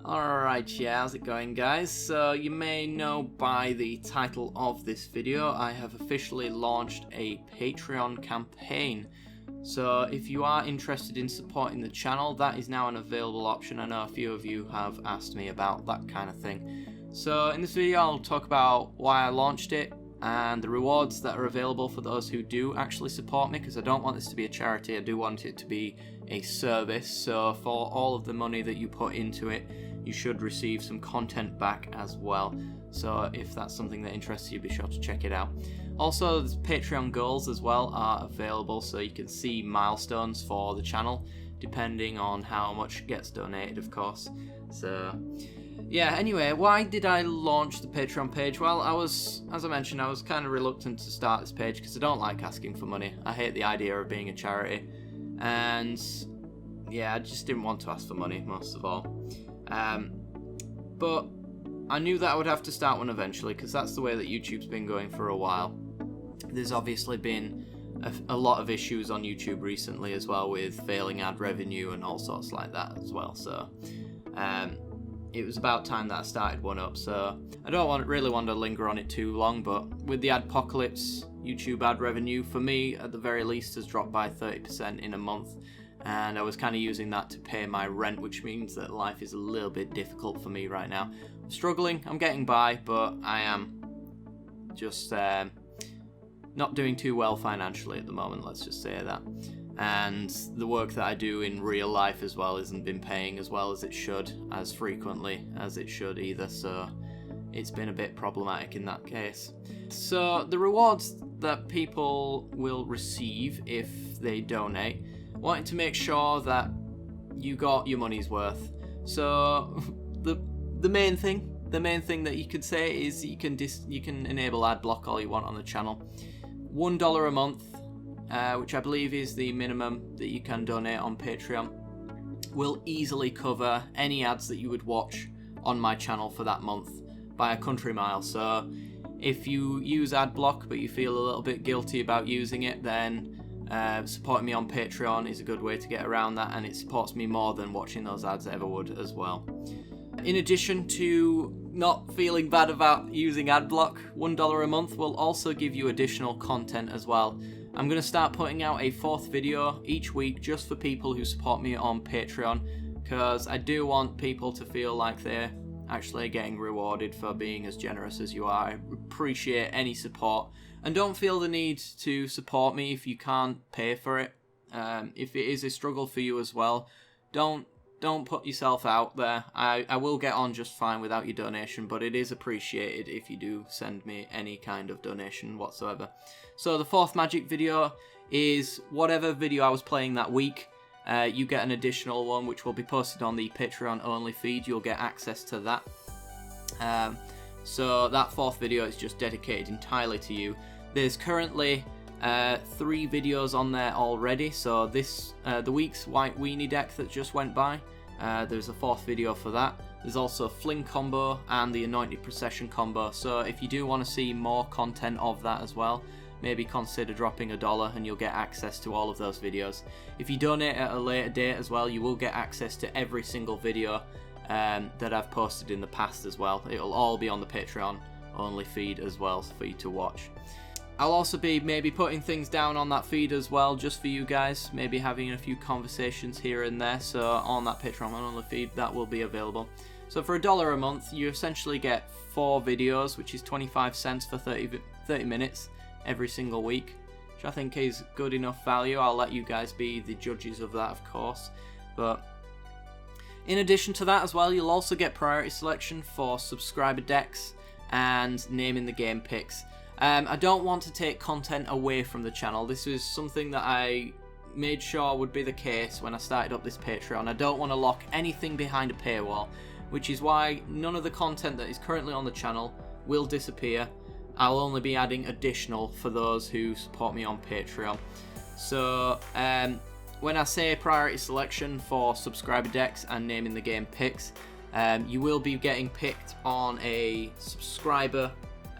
Alright, yeah, how's it going, guys? So you may know by the title of this video, I have officially launched a Patreon campaign. So if you are interested in supporting the channel, that is now an available option. I know a few of you have asked me about that kind of thing. So in this video I'll talk about why I launched it and the rewards that are available for those who do actually support me, because I don't want this to be a charity, I do want it to be a service. So for all of the money that you put into it, you should receive some content back as well. So if that's something that interests you, be sure to check it out. Also, the Patreon goals as well are available, so you can see milestones for the channel depending on how much gets donated, of course. So yeah, anyway, why did I launch the Patreon page? Well, as I mentioned, I was kind of reluctant to start this page because I don't like asking for money. I hate the idea of being a charity, and yeah, I just didn't want to ask for money most of all. But I knew that I would have to start one eventually, because that's the way that YouTube's been going for a while. There's obviously been a lot of issues on YouTube recently as well, with failing ad revenue and all sorts like that as well. So it was about time that I started one up. So I don't really want to linger on it too long, but with the adpocalypse, YouTube ad revenue for me at the very least has dropped by 30% in a month. And I was kind of using that to pay my rent, which means that life is a little bit difficult for me right now. I'm struggling, I'm getting by, but I am just not doing too well financially at the moment, let's just say that. And the work that I do in real life as well isn't been paying as well as it should, as frequently as it should either, so it's been a bit problematic in that case. So the rewards that people will receive if they donate, wanting to make sure that you got your money's worth. So the main thing that you could say is you can enable ad block all you want on the channel. $1 a month, which I believe is the minimum that you can donate on Patreon, will easily cover any ads that you would watch on my channel for that month by a country mile. So if you use ad block but you feel a little bit guilty about using it, then supporting me on Patreon is a good way to get around that, and it supports me more than watching those ads ever would as well. In addition to not feeling bad about using adblock, $1 a month will also give you additional content as well. I'm going to start putting out a 4th video each week just for people who support me on Patreon, because I do want people to feel like they're actually getting rewarded for being as generous as you are. I appreciate any support, and don't feel the need to support me if you can't pay for it. If it is a struggle for you as well, don't put yourself out there. I will get on just fine without your donation, but it is appreciated if you do send me any kind of donation whatsoever. So the 4th magic video is whatever video I was playing that week. You get an additional one which will be posted on the Patreon only feed. You'll get access to that. So that 4th video is just dedicated entirely to you. There's currently 3 videos on there already. So this the week's White Weenie deck that just went by, there's a 4th video for that. There's also Fling combo and the Anointed Procession combo. So if you do want to see more content of that as well, maybe consider dropping $1 and you'll get access to all of those videos. If you donate at a later date as well, you will get access to every single video that I've posted in the past as well. It'll all be on the Patreon only feed as well for you to watch. I'll also be maybe putting things down on that feed as well, just for you guys, maybe having a few conversations here and there. So on that Patreon only feed, that will be available. So for $1 a month, you essentially get 4 videos, which is 25 cents for 30 minutes every single week, which I think is good enough value. I'll let you guys be the judges of that, of course. But in addition to that as well, you'll also get priority selection for subscriber decks and naming the game picks. I don't want to take content away from the channel. This is something that I made sure would be the case when I started up this Patreon. I don't want to lock anything behind a paywall, which is why none of the content that is currently on the channel will disappear. I'll only be adding additional for those who support me on Patreon. So when I say priority selection for subscriber decks and naming the game picks, you will be getting picked on a subscriber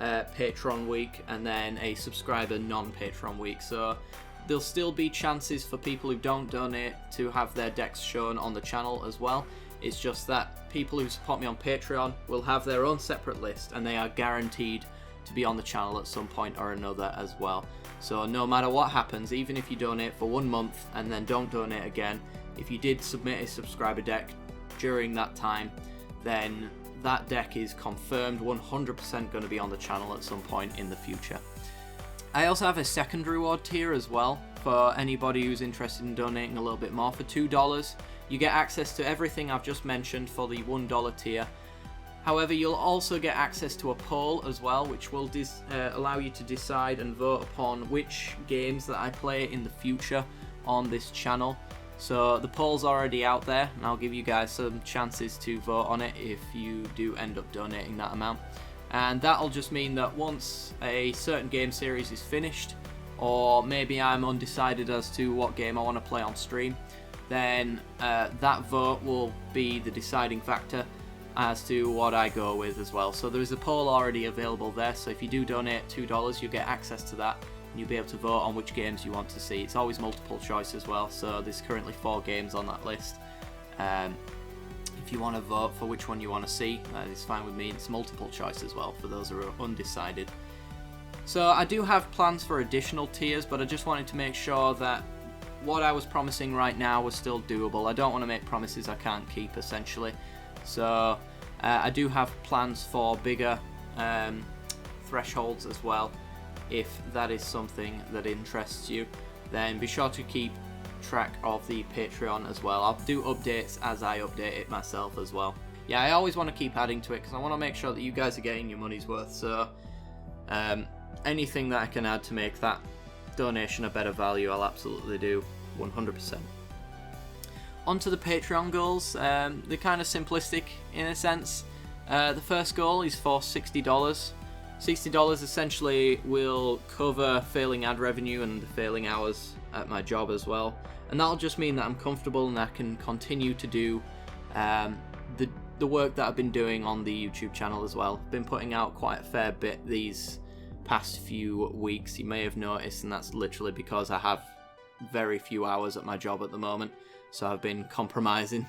Patreon week and then a subscriber non-Patreon week. So there'll still be chances for people who don't donate to have their decks shown on the channel as well. It's just that people who support me on Patreon will have their own separate list, and they are guaranteed to be on the channel at some point or another as well. So no matter what happens, even if you donate for 1 month and then don't donate again, if you did submit a subscriber deck during that time, then that deck is confirmed 100% going to be on the channel at some point in the future. I also have a second reward tier as well for anybody who's interested in donating a little bit more. For $2, you get access to everything I've just mentioned for the $1 tier. However, you'll also get access to a poll as well, which will allow you to decide and vote upon which games that I play in the future on this channel. So the poll's already out there, and I'll give you guys some chances to vote on it if you do end up donating that amount. And that'll just mean that once a certain game series is finished, or maybe I'm undecided as to what game I want to play on stream, then that vote will be the deciding factor as to what I go with as well. So there's a poll already available there, so if you do donate $2, you'll get access to that, and you'll be able to vote on which games you want to see. It's always multiple choice as well, so there's currently 4 games on that list. If you want to vote for which one you want to see, that is fine with me. It's multiple choice as well for those who are undecided. So I do have plans for additional tiers, but I just wanted to make sure that what I was promising right now was still doable. I don't want to make promises I can't keep, essentially. So I do have plans for bigger thresholds as well. If that is something that interests you, then be sure to keep track of the Patreon as well. I'll do updates as I update it myself as well. Yeah, I always want to keep adding to it because I want to make sure that you guys are getting your money's worth. So anything that I can add to make that donation a better value, I'll absolutely do 100%. Onto the Patreon goals. They're kind of simplistic in a sense. The first goal is for $60. $60 essentially will cover failing ad revenue and the failing hours at my job as well, and that'll just mean that I'm comfortable and I can continue to do the work that I've been doing on the YouTube channel as well. I've been putting out quite a fair bit these past few weeks, you may have noticed, and that's literally because I have very few hours at my job at the moment. So I've been compromising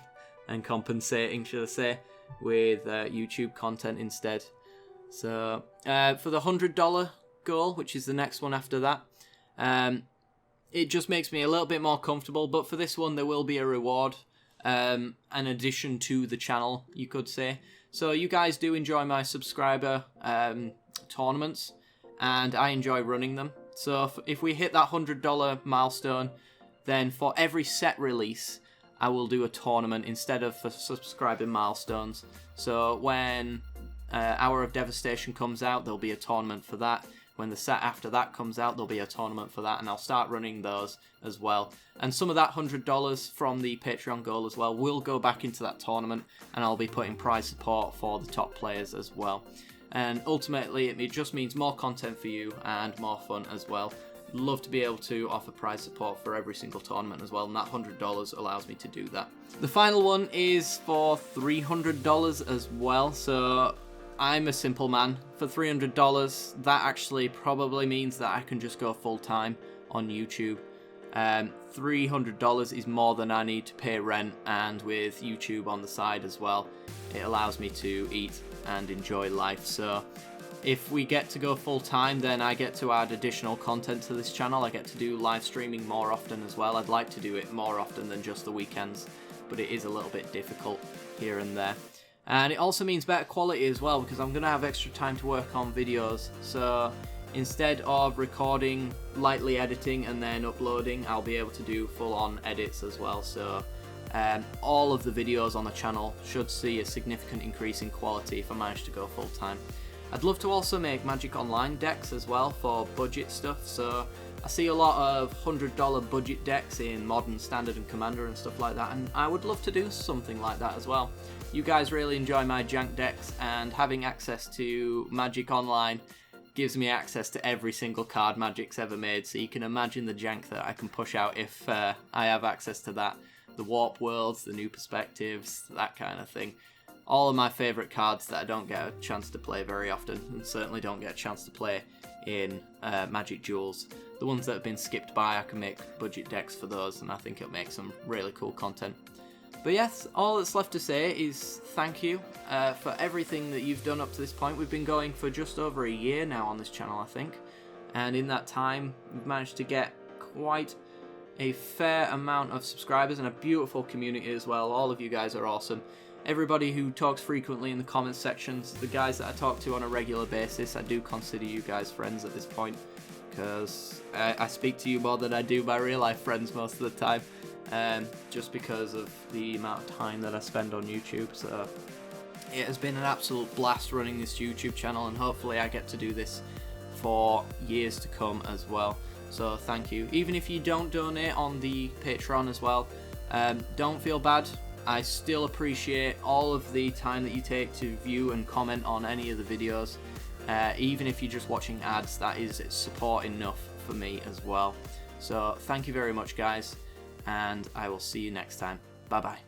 and compensating, should I say, with YouTube content instead. So for the $100 goal, which is the next one after that, it just makes me a little bit more comfortable. But for this one, there will be a reward, an addition to the channel, you could say. So you guys do enjoy my subscriber tournaments, and I enjoy running them. So if we hit that $100 milestone, then for every set release, I will do a tournament instead of for subscriber milestones. So when Hour of Devastation comes out, there'll be a tournament for that. When the set after that comes out, there'll be a tournament for that, and I'll start running those as well. And some of that $100 from the Patreon goal as well will go back into that tournament, and I'll be putting prize support for the top players as well. And ultimately, it just means more content for you and more fun as well. Love to be able to offer prize support for every single tournament as well, and that $100 allows me to do that. The final one is for $300 as well, so I'm a simple man. For $300, that actually probably means that I can just go full-time on YouTube. $300 is more than I need to pay rent, and with YouTube on the side as well, it allows me to eat and enjoy life. So if we get to go full-time, then I get to add additional content to this channel. I get to do live streaming more often as well. I'd like to do it more often than just the weekends, but it is a little bit difficult here and there. And it also means better quality as well, because I'm going to have extra time to work on videos. So instead of recording, lightly editing and then uploading, I'll be able to do full-on edits as well. So all of the videos on the channel should see a significant increase in quality if I manage to go full-time. I'd love to also make Magic Online decks as well for budget stuff. So I see a lot of $100 budget decks in Modern, Standard and Commander and stuff like that, and I would love to do something like that as well. You guys really enjoy my jank decks, and having access to Magic Online gives me access to every single card Magic's ever made, so you can imagine the jank that I can push out if I have access to that. The Warp Worlds, the New Perspectives, that kind of thing. All of my favourite cards that I don't get a chance to play very often, and certainly don't get a chance to play in Magic Duels. The ones that have been skipped by, I can make budget decks for those, and I think it'll make some really cool content. But yes, all that's left to say is thank you for everything that you've done up to this point. We've been going for just over a year now on this channel, I think. And in that time, we've managed to get quite a fair amount of subscribers and a beautiful community as well. All of you guys are awesome. Everybody who talks frequently in the comments sections, the guys that I talk to on a regular basis, I do consider you guys friends at this point, because I speak to you more than I do my real life friends most of the time, just because of the amount of time that I spend on YouTube. So it has been an absolute blast running this YouTube channel, and hopefully I get to do this for years to come as well. So thank you. Even if you don't donate on the Patreon as well, don't feel bad. I still appreciate all of the time that you take to view and comment on any of the videos. Even if you're just watching ads, that is support enough for me as well. So thank you very much, guys, and I will see you next time. Bye bye.